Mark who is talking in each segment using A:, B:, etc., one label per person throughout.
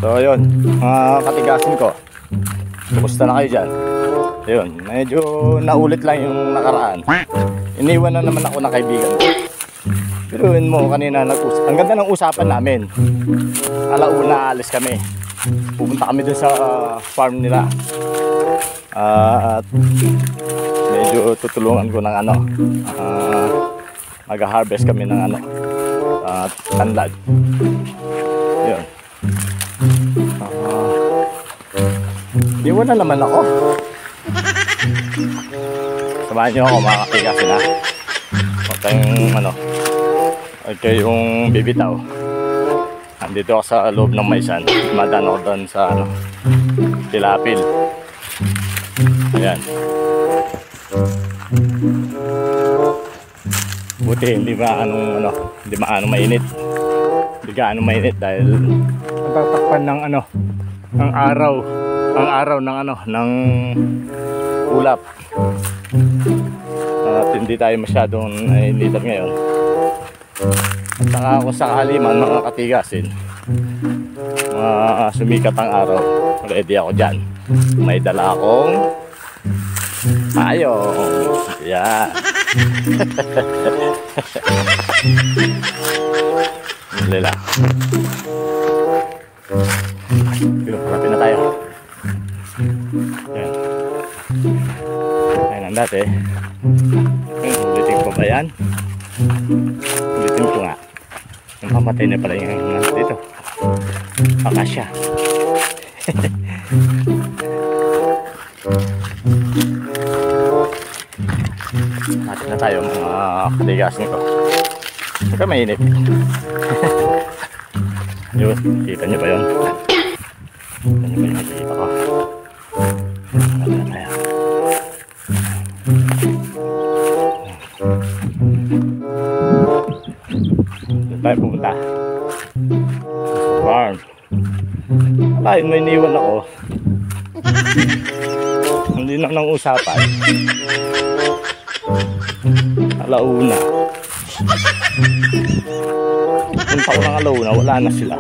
A: So ayun, mga katigasin ko, kumusta na kayo dyan? Ayun, medyo naulit lang yung nakaraan. Iniwan na naman ako ng kaibigan ko. Pero yun mo, kanina ang ganda ng usapan namin. Alauna alis kami. Pupunta kami dun sa farm nila. At medyo tutulungan ko ng ano, mag-harvest kami ng ano, tanlad. Yun. Iwan na naman ako. Samahan nyo ako mga katigasin ha. Huwag kayong ano, huwag kayong bibitaw. Nandito ako sa loob ng maisan. Madaan ako doon sa ano, tilapil. Ayan. Buti hindi maanong mainit. Hindi gaano mainit dahil natatakpan ng ano, ng araw. Ang araw ng ano, ng ulap. At hindi tayo masyadong nainitan ngayon. At saka kung sakali man mga katigasin, sumikat ang araw, ready ako dyan. May dala akong payong. Yan. Lila. Malapit na tayo. Ayan. Ayan ang dati. Ulitin ko ba yan? Ulitin ko nga. Yung pamatay na pala yung dito. Akasya. Natin na tayo mga katigasin ko. Saka mainit. Yun, kita nyo ba yun? Kita nyo ba yung nakikita ko? Natin na tayo. Doon tayo pumunta sa farm. Alain, may iniwan ako. Hindi na nang usapan. Alauna. Punta ko ng alauna, wala na sila.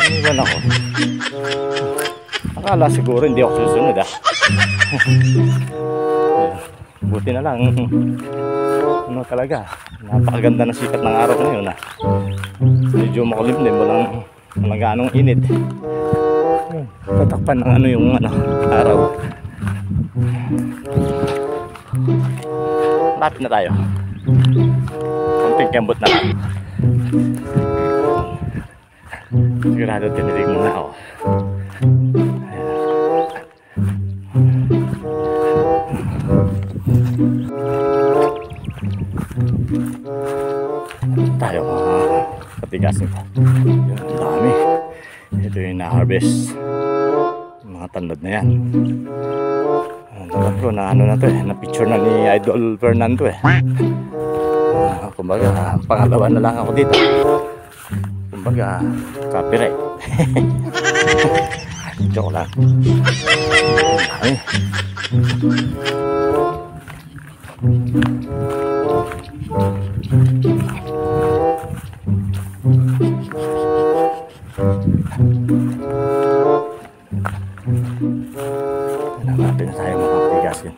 A: Iniwan ako. Akala siguro hindi ako susunod ah. Buti na lang. Ano talaga, napakaganda ng sikat ng araw ngayon ah. Medyo makulimlim, walang ganong init. Tatakpan ng ano yung ano, araw. Lapit na tayo. Konting kembot na lang. Sigurado tinitig mo na ako. Tayo mga katigasin ko. Yan, ang dami. Ito yung na-harvest. Mga tanlad na yan. Naman ko na ano na to eh. Na-picture na ni Idol Fernando eh. Kumbaga, pangalawa na lang ako dito. Kumbaga, copyright. Joke lang. Ay. Hanapin na tayo mga katigasin.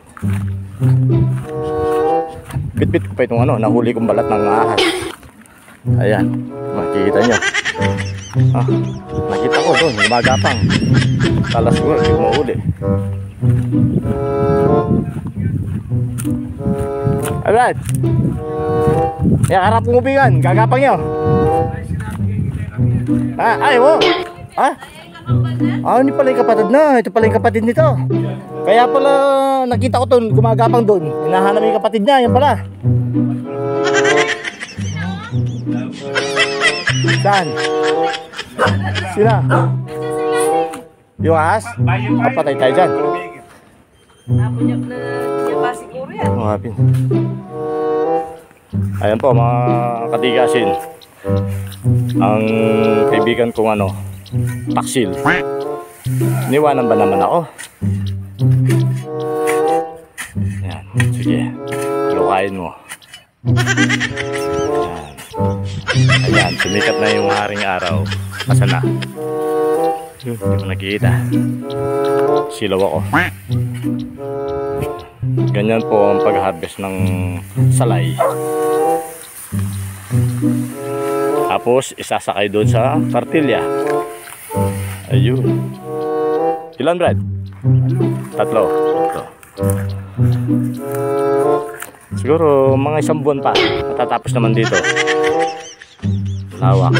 A: Bit-bit ko pa itong ano, nahuli kong balat ng ahas. Ayan, makikita nyo. Nakita ko doon, gumagapang. Kala siguro, hindi ko mahuli. Alright. Yan, harap ng ubingan, gagapang nyo. Ay, mo. Hindi pala yung kapatid na. Ito pala yung kapatid nito. Kaya pala nakita ko doon, gumagapang doon. Hinahanap yung kapatid niya, yan pala. Saan? Sila? Yung ahas? Kapatay tayo dyan.
B: Napunyak na ba siguro yan?
A: Mapin. Ayan po mga katigasin. Ang kaibigan kong ano, taksil. Niwanan ba naman ako? Yan, sige. Lukain mo. Yan. Ayan, sumikat na yung haring araw. Asa na? Hindi ko nakikita. Silaw ako. Ganyan po ang pag-harvest ng salay. Tapos isasakay doon sa tortilla. Ayun. Ilan, Brad? Tatlo. Siguro mga 1 buwan pa matatapos naman dito. Lawak.